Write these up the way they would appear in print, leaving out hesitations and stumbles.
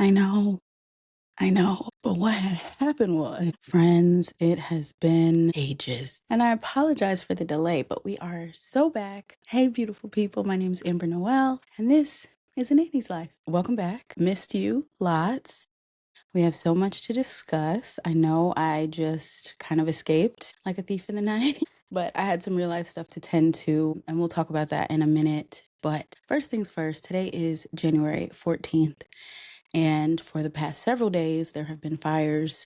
I know. I know. But what had happened was, friends, it has been ages. And I apologize for the delay, but we are so back. Hey, beautiful people. My name is Amber Noelle, and this is a Nanny's Life. Welcome back. Missed you lots. We have so much to discuss. I know I just kind of escaped like a thief in the night, but I had some real life stuff to tend to, and we'll talk about that in a minute. But first things first, today is January 14th. And for the past several days, there have been fires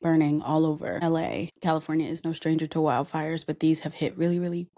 burning all over LA. California is no stranger to wildfires, but these have hit really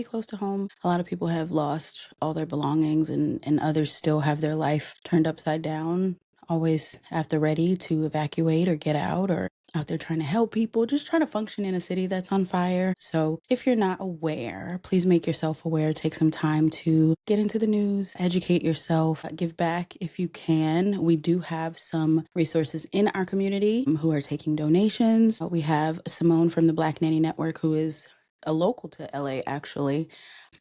close to home. A lot of people have lost all their belongings, and others still have their life turned upside down, always at the ready to evacuate or get out, or out there trying to help people, just trying to function in a city that's on fire. So if you're not aware, please make yourself aware. Take some time to get into the news, educate yourself, give back if you can. We do have some resources in our community who are taking donations. We have Simone from the Black Nanny Network, who is a local to LA actually,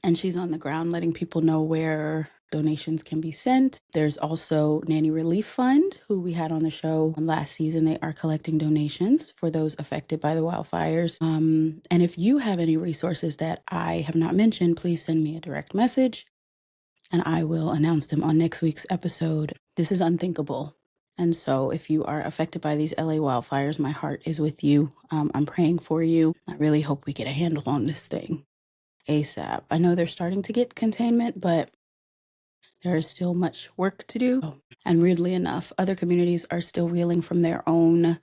and she's on the ground letting people know where donations can be sent. There's also Nanny Relief Fund, who we had on the show last season. They are collecting donations for those affected by the wildfires. And if you have any resources that I have not mentioned, please send me a direct message and I will announce them on next week's episode. This is unthinkable. And so if you are affected by these LA wildfires, my heart is with you. I'm praying for you. I really hope we get a handle on this thing ASAP. I know they're starting to get containment, but there is still much work to do. And weirdly enough, other communities are still reeling from their own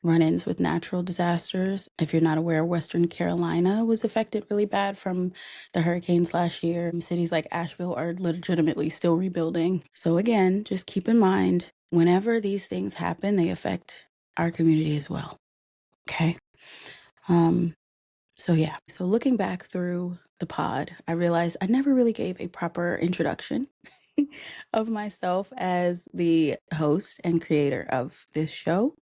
run-ins with natural disasters. If you're not aware, Western Carolina was affected really bad from the hurricanes last year. Cities like Asheville are legitimately still rebuilding. So again, just keep in mind, whenever these things happen, they affect our community as well. Okay? So looking back through the pod, I realized I never really gave a proper introduction of myself as the host and creator of this show.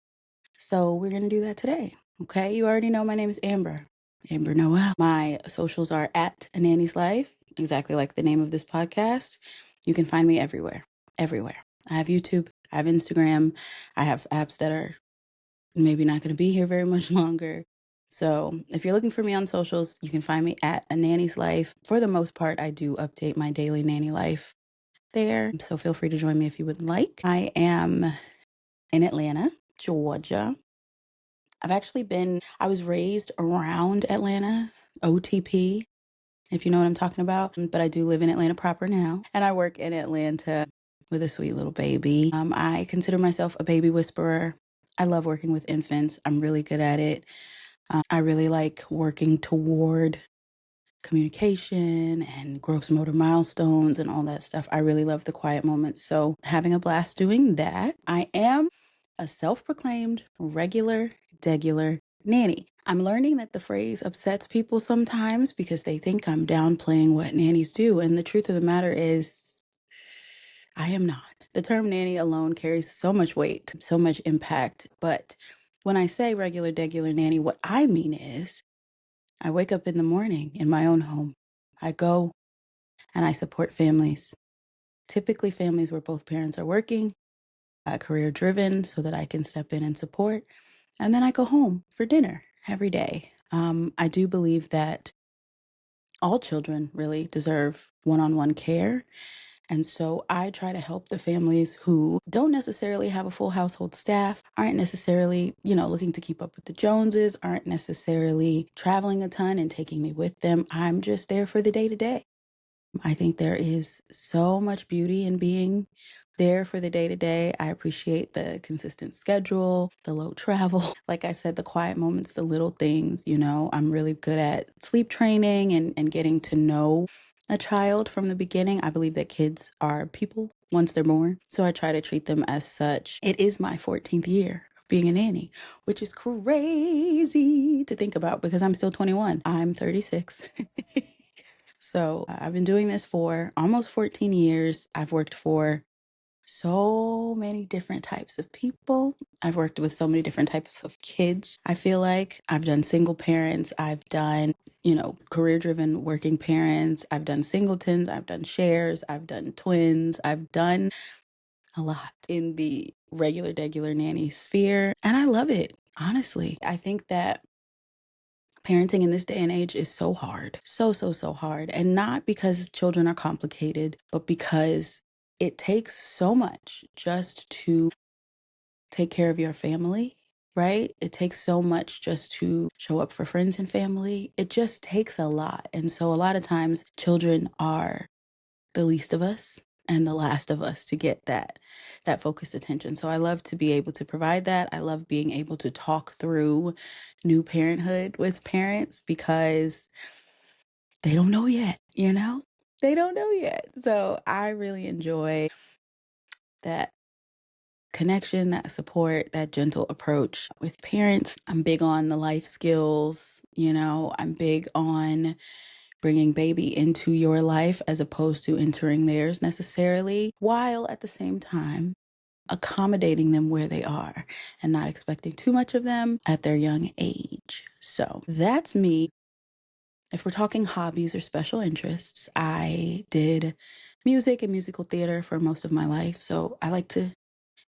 So we're going to do that today. Okay. You already know my name is Amber Noelle. My socials are at A Nanny's Life, exactly like the name of this podcast. You can find me everywhere. I have YouTube, I have Instagram, I have apps that are maybe not going to be here very much longer. So if you're looking for me on socials, you can find me at A Nanny's Life. For the most part, I do update my daily nanny life there. So feel free to join me if you would like. I am in Atlanta, Georgia. I was raised around Atlanta, OTP, if you know what I'm talking about. But I do live in Atlanta proper now. And I work in Atlanta with a sweet little baby. I consider myself a baby whisperer. I love working with infants. I'm really good at it. I really like working toward communication and gross motor milestones and all that stuff. I really love the quiet moments. So having a blast doing that. I am a self-proclaimed regular, degular nanny. I'm learning that the phrase upsets people sometimes because they think I'm downplaying what nannies do. And the truth of the matter is, I am not. The term nanny alone carries so much weight, so much impact. But when I say regular, degular nanny, what I mean is I wake up in the morning in my own home. I go and I support families, typically families where both parents are working, career driven, so that I can step in and support. And then I go home for dinner every day. I do believe that all children really deserve one-on-one care. And so I try to help the families who don't necessarily have a full household staff, aren't necessarily, looking to keep up with the Joneses, aren't necessarily traveling a ton and taking me with them. I'm just there for the day to day. I think there is so much beauty in being there for the day to day. I appreciate the consistent schedule, the low travel. Like I said, the quiet moments, the little things, I'm really good at sleep training and getting to know a child from the beginning. I believe that kids are people once they're born. So I try to treat them as such. It is my 14th year of being a nanny, which is crazy to think about because I'm still 21. I'm 36. So I've been doing this for almost 14 years. I've worked for so many different types of people. I've worked with so many different types of kids. I feel like I've done single parents. I've done, career-driven working parents. I've done singletons. I've done shares. I've done twins. I've done a lot in the regular nanny sphere. And I love it, honestly. I think that parenting in this day and age is so hard. So hard. And not because children are complicated, but because it takes so much just to take care of your family, right? It takes so much just to show up for friends and family. It just takes a lot. And so a lot of times children are the least of us and the last of us to get that focused attention. So I love to be able to provide that. I love being able to talk through new parenthood with parents because they don't know yet, you know? They don't know yet. So I really enjoy that connection, that support, that gentle approach with parents. I'm big on the life skills, I'm big on bringing baby into your life as opposed to entering theirs necessarily, while at the same time accommodating them where they are and not expecting too much of them at their young age. So that's me. If we're talking hobbies or special interests, I did music and musical theater for most of my life. So I like to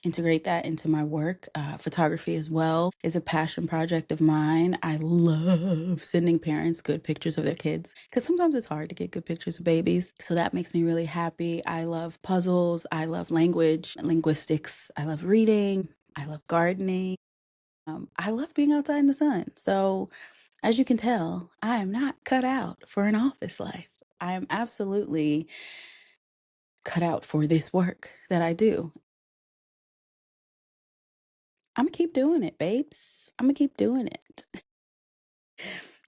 integrate that into my work. Photography as well is a passion project of mine. I love sending parents good pictures of their kids because sometimes it's hard to get good pictures of babies. So that makes me really happy. I love puzzles. I love linguistics. I love reading. I love gardening. I love being outside in the sun. So as you can tell, I am not cut out for an office life. I am absolutely cut out for this work that I do. I'm gonna keep doing it, babes. I'm gonna keep doing it.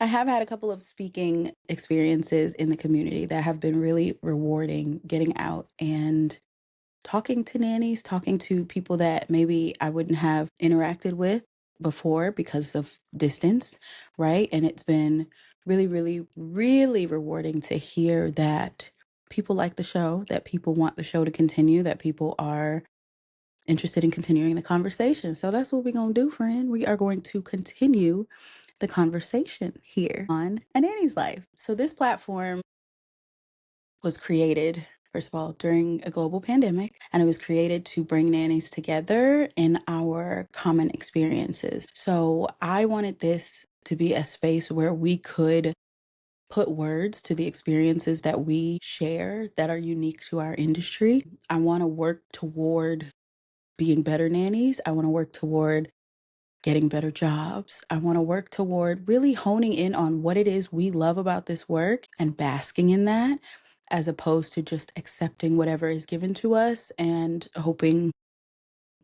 I have had a couple of speaking experiences in the community that have been really rewarding, getting out and talking to nannies, talking to people that maybe I wouldn't have interacted with before because of distance, right? And it's been really rewarding to hear that people like the show, that people want the show to continue, that people are interested in continuing the conversation. So that's what we're going to do, friend. We are going to continue the conversation here on A Nanny's Life. So this platform was created, first of all, during a global pandemic, and it was created to bring nannies together in our common experiences. So I wanted this to be a space where we could put words to the experiences that we share that are unique to our industry. I want to work toward being better nannies. I want to work toward getting better jobs. I want to work toward really honing in on what it is we love about this work and basking in that, as opposed to just accepting whatever is given to us and hoping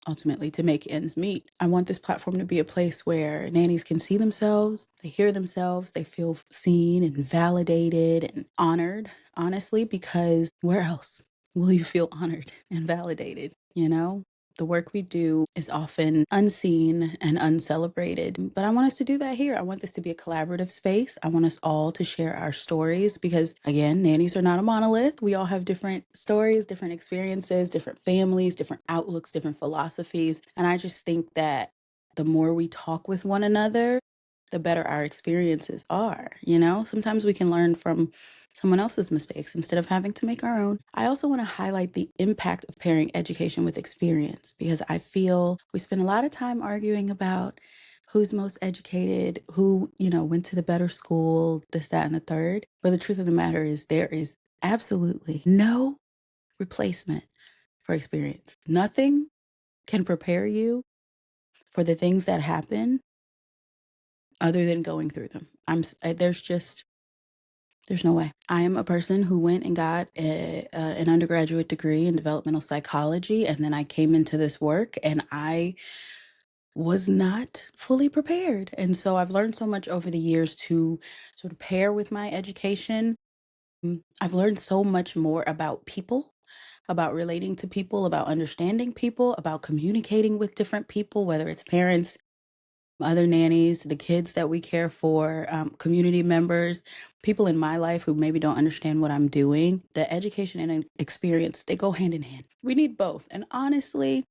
ultimately to make ends meet. I want this platform to be a place where nannies can see themselves, they hear themselves, they feel seen and validated and honored, honestly, because where else will you feel honored and validated? The work we do is often unseen and uncelebrated, but I want us to do that here. I want this to be a collaborative space. I want us all to share our stories because, again, nannies are not a monolith. We all have different stories, different experiences, different families, different outlooks, different philosophies. And I just think that the more we talk with one another, the better our experiences are. Sometimes we can learn from someone else's mistakes instead of having to make our own. I also want to highlight the impact of pairing education with experience because I feel we spend a lot of time arguing about who's most educated, who, went to the better school, this, that, and the third. But the truth of the matter is there is absolutely no replacement for experience. Nothing can prepare you for the things that happen other than going through them. There's no way. I am a person who went and got an undergraduate degree in developmental psychology, and then I came into this work and I was not fully prepared. And so I've learned so much over the years to sort of pair with my education. I've learned so much more about people, about relating to people, about understanding people, about communicating with different people, whether it's parents, other nannies, the kids that we care for, community members, people in my life who maybe don't understand what I'm doing. The education and experience, they go hand in hand. We need both. And honestly,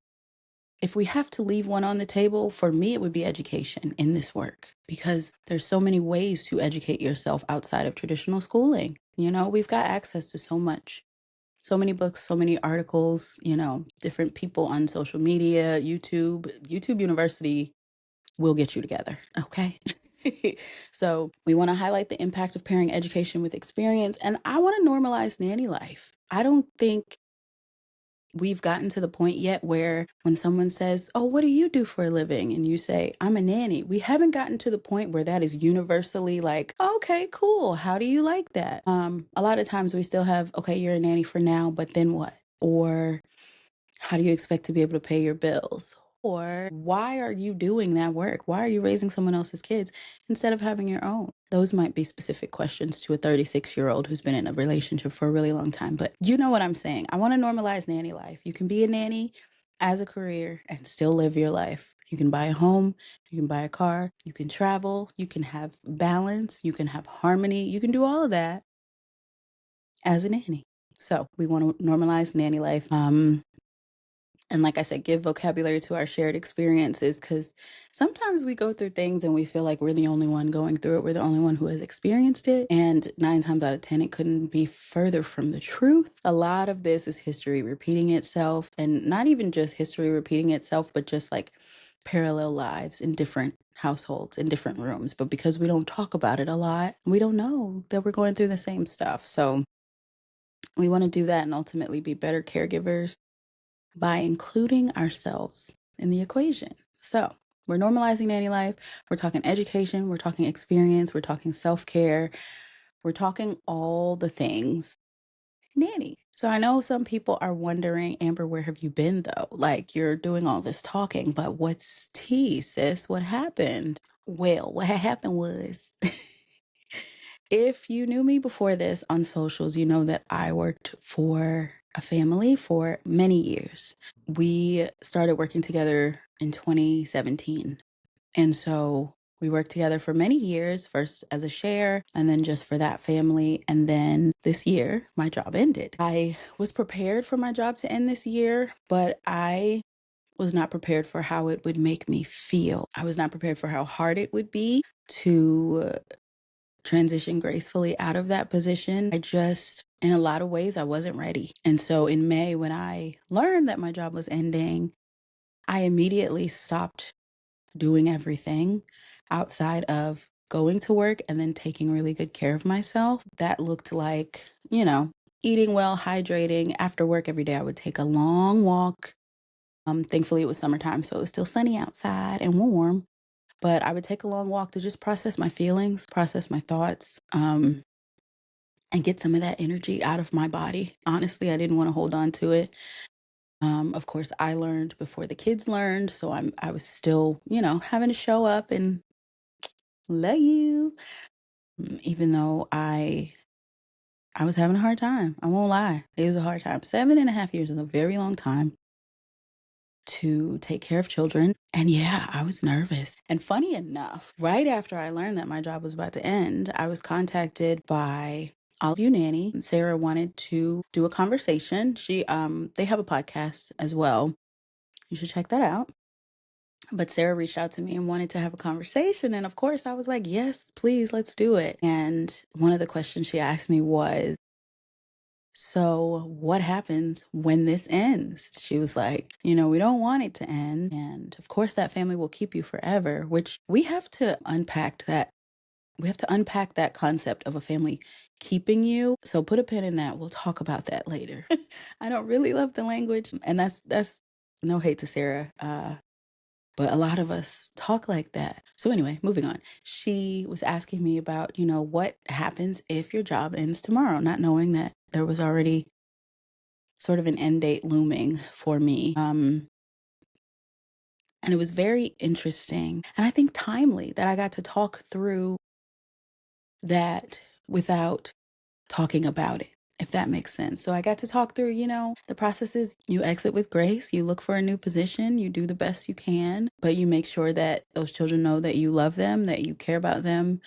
if we have to leave one on the table, for me, it would be education in this work because there's so many ways to educate yourself outside of traditional schooling. We've got access to so much So many books, so many articles, different people on social media, YouTube University will get you together. Okay. So we want to highlight the impact of pairing education with experience. And I want to normalize nanny life. I don't think we've gotten to the point yet where when someone says, "Oh, what do you do for a living?" and you say, "I'm a nanny," we haven't gotten to the point where that is universally like, "Okay, cool. How do you like that?" A lot of times we still have, "Okay, you're a nanny for now, but then what?" Or how do you expect to be able to pay your bills? Or why are you doing that work? Why are you raising someone else's kids instead of having your own? Those might be specific questions to a 36-year-old who's been in a relationship for a really long time. But you know what I'm saying. I want to normalize nanny life. You can be a nanny as a career and still live your life. You can buy a home, you can buy a car, you can travel, you can have balance, you can have harmony, you can do all of that as a nanny. So we want to normalize nanny life. And like I said, give vocabulary to our shared experiences, because sometimes we go through things and we feel like we're the only one going through it. We're the only one who has experienced it. And 9 times out of 10, it couldn't be further from the truth. A lot of this is history repeating itself, and not even just history repeating itself, but just like parallel lives in different households, in different rooms. But because we don't talk about it a lot, we don't know that we're going through the same stuff. So we want to do that and ultimately be better caregivers by including ourselves in the equation. So we're normalizing nanny life. We're talking education. We're talking experience. We're talking self-care. We're talking all the things nanny. So I know some people are wondering, Amber, where have you been though? Like, you're doing all this talking, but what's tea, sis? What happened? Well, what had happened was if you knew me before this on socials, you know that I worked for a family for many years. We started working together in 2017. And so we worked together for many years, first as a share, and then just for that family. And then this year, my job ended. I was prepared for my job to end this year, but I was not prepared for how it would make me feel. I was not prepared for how hard it would be to transition gracefully out of that position. In a lot of ways, I wasn't ready. And so in May, when I learned that my job was ending, I immediately stopped doing everything outside of going to work and then taking really good care of myself. That looked like, eating well, hydrating. After work every day, I would take a long walk. Thankfully, it was summertime, so it was still sunny outside and warm. But I would take a long walk to just process my feelings, process my thoughts, and get some of that energy out of my body. Honestly, I didn't want to hold on to it. Of course, I learned before the kids learned, so I was still, having to show up and love you, even though I was having a hard time. I won't lie, it was a hard time. 7.5 years is a very long time to take care of children. And yeah, I was nervous. And funny enough, right after I learned that my job was about to end, I was contacted by All of You Nanny. Sarah wanted to do a conversation. They have a podcast as well. You should check that out. But Sarah reached out to me and wanted to have a conversation. And of course, I was like, yes, please, let's do it. And one of the questions she asked me was, "So, what happens when this ends?" She was like, "We don't want it to end. And of course, that family will keep you forever," which we have to unpack that. We have to unpack that concept of a family keeping you. So put a pin in that. We'll talk about that later. I don't really love the language. And that's no hate to Sarah. But a lot of us talk like that. So anyway, moving on. She was asking me about, what happens if your job ends tomorrow, not knowing that there was already sort of an end date looming for me. And it was very interesting and I think timely that I got to talk through that without talking about it, if that makes sense. So I got to talk through, the processes. You exit with grace, you look for a new position, you do the best you can, but you make sure that those children know that you love them, that you care about them,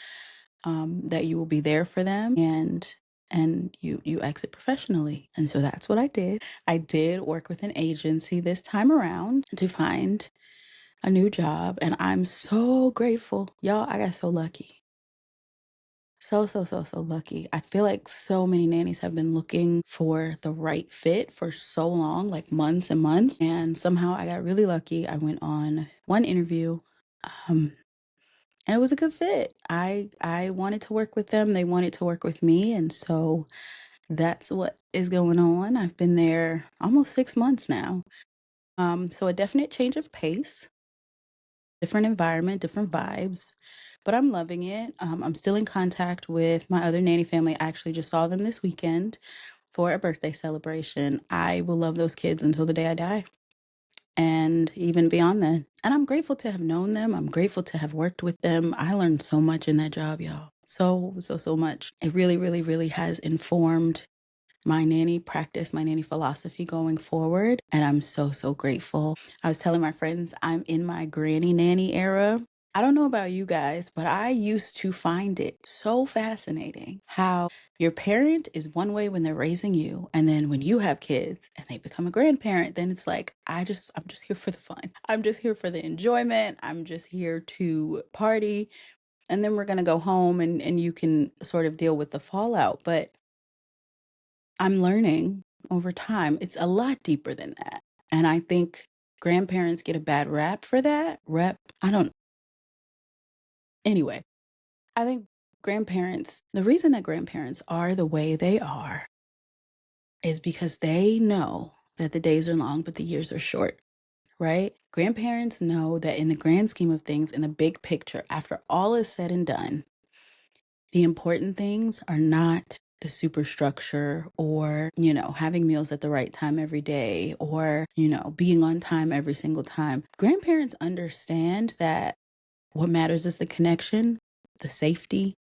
that you will be there for them, and you exit professionally. And so that's what I did. I did work with an agency this time around to find a new job, and I'm so grateful. Y'all, I got so lucky. so lucky. I feel like so many nannies have been looking for the right fit for so long, like months and months. And somehow I got really lucky. I went on one interview. Um, and it was a good fit. I wanted to work with them. They wanted to work with me. And so that's what is going on. I've been there almost 6 months now. So a definite change of pace, different environment, different vibes, but I'm loving it. I'm still in contact with my other nanny family. I actually just saw them this weekend for a birthday celebration. I will love those kids until the day I die, and even beyond that. And I'm grateful to have known them. I'm grateful to have worked with them. I learned so much in that job, y'all. So much. It really has informed my nanny practice, my nanny philosophy going forward. And I'm so grateful. I was telling my friends I'm in my granny nanny era. I don't know about you guys, but I used to find it so fascinating how your parent is one way when they're raising you. And then when you have kids and they become a grandparent, then it's like, I'm just here for the fun. I'm just here for the enjoyment. I'm just here to party. And then we're going to go home and you can sort of deal with the fallout. But I'm learning over time, it's a lot deeper than that. And I think grandparents get a bad rap for that. I don't, anyway, I think the reason that grandparents are the way they are is because they know that the days are long, but the years are short, right? Grandparents know that in the grand scheme of things, in the big picture, after all is said and done, the important things are not the superstructure or, having meals at the right time every day or, being on time every single time. Grandparents understand that what matters is the connection, the safety,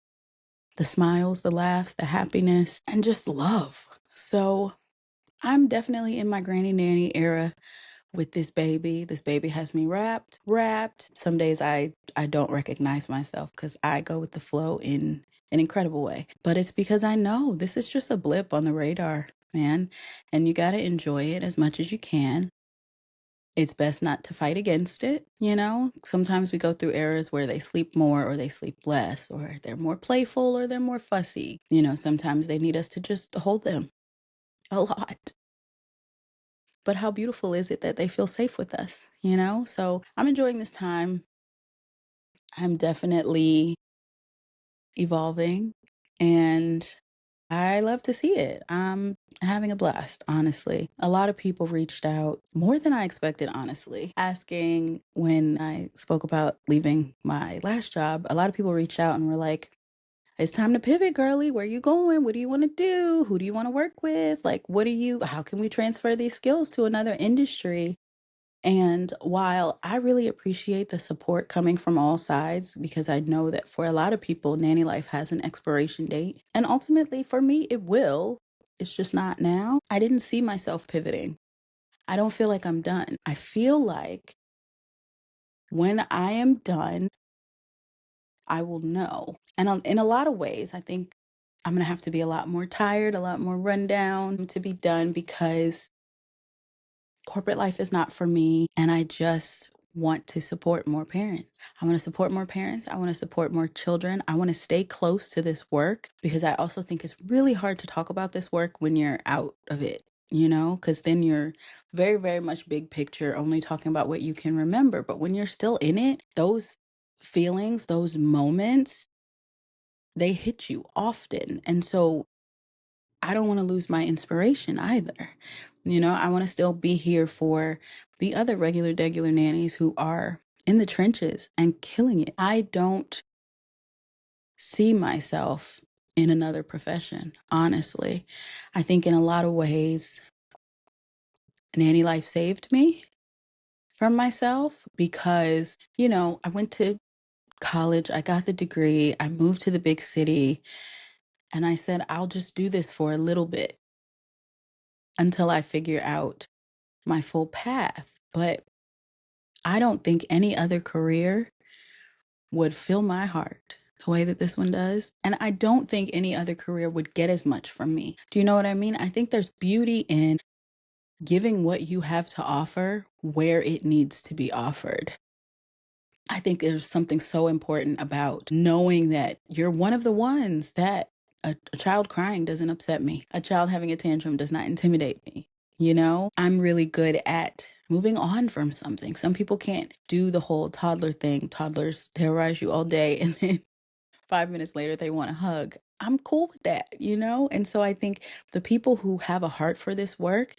the smiles, the laughs, the happiness, and just love. So I'm definitely in my granny nanny era with this baby. This baby has me wrapped. Some days I don't recognize myself because I go with the flow in an incredible way. But it's because I know this is just a blip on the radar, man. And you got to enjoy it as much as you can. It's best not to fight against it. Sometimes we go through eras where they sleep more or they sleep less, or they're more playful or they're more fussy. Sometimes they need us to just hold them a lot. But how beautiful is it that they feel safe with us? So I'm enjoying this time. I'm definitely evolving and I love to see it. I'm having a blast, honestly. A lot of people reached out, more than I expected, honestly, asking when I spoke about leaving my last job. A lot of people reached out and were like, it's time to pivot, girly. Where you going? What do you want to do? Who do you want to work with? Like, how can we transfer these skills to another industry? And while I really appreciate the support coming from all sides, because I know that for a lot of people, nanny life has an expiration date. And ultimately, for me, it will. It's just not now. I didn't see myself pivoting. I don't feel like I'm done. I feel like when I am done, I will know. And in a lot of ways, I think I'm going to have to be a lot more tired, a lot more run down to be done because corporate life is not for me. And I just want to support more parents. I want to support more parents. I want to support more children. I want to stay close to this work because I also think it's really hard to talk about this work when you're out of it, because then you're very much big picture, only talking about what you can remember. But when you're still in it, those feelings, those moments, they hit you often. And so I don't want to lose my inspiration either. I want to still be here for the other regular nannies who are in the trenches and killing it. I don't see myself in another profession, honestly. I think in a lot of ways, nanny life saved me from myself because, I went to college, I got the degree, I moved to the big city, and I said, I'll just do this for a little bit until I figure out my full path. But I don't think any other career would fill my heart the way that this one does. And I don't think any other career would get as much from me. Do you know what I mean? I think there's beauty in giving what you have to offer where it needs to be offered. I think there's something so important about knowing that you're one of the ones that a child crying doesn't upset me. A child having a tantrum does not intimidate me. You know, I'm really good at moving on from something. Some people can't do the whole toddler thing. Toddlers terrorize you all day and then 5 minutes later they want a hug. I'm cool with that, you know? And so I think the people who have a heart for this work,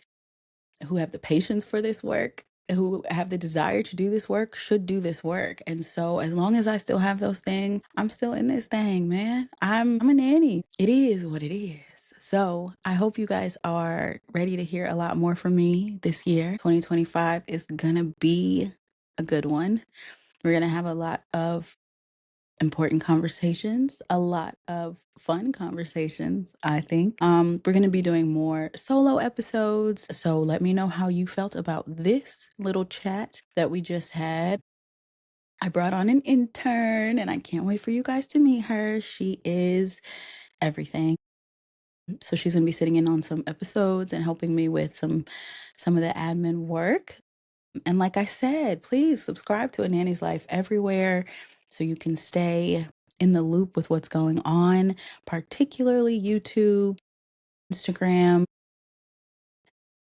who have the patience for this work, who have the desire to do this work should do this work. And so as long as I still have those things, I'm still in this thing, man. I'm a nanny. It is what it is. So I hope you guys are ready to hear a lot more from me this year. 2025 is gonna be a good one. We're gonna have a lot of important conversations, a lot of fun conversations, I think. We're going to be doing more solo episodes. So let me know how you felt about this little chat that we just had. I brought on an intern and I can't wait for you guys to meet her. She is everything. So she's going to be sitting in on some episodes and helping me with some of the admin work. And like I said, please subscribe to A Nanny's Life everywhere so you can stay in the loop with what's going on, particularly YouTube, Instagram,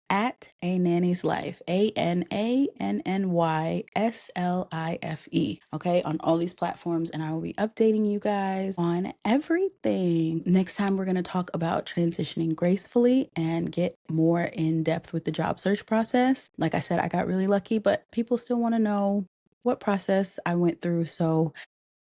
at A Nanny's Life, ANANNYSLIFE. Okay, on all these platforms, and I will be updating you guys on everything. Next time, we're going to talk about transitioning gracefully and get more in depth with the job search process. Like I said, I got really lucky, but people still want to know what process I went through. So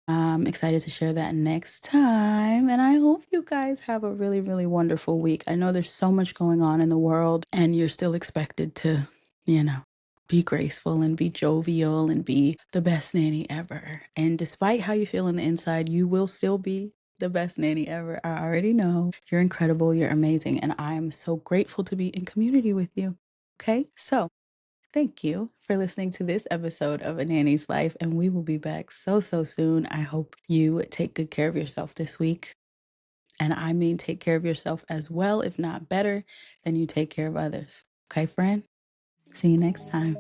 I'm excited to share that next time. And I hope you guys have a really, really wonderful week. I know there's so much going on in the world, and you're still expected to, you know, be graceful and be jovial and be the best nanny ever. And despite how you feel on the inside, you will still be the best nanny ever. I already know. You're incredible. You're amazing. And I'm so grateful to be in community with you. Okay. So thank you for listening to this episode of A Nanny's Life, and we will be back so, so soon. I hope you take good care of yourself this week. And I mean, take care of yourself as well, if not better, than you take care of others. Okay, friend? See you next time.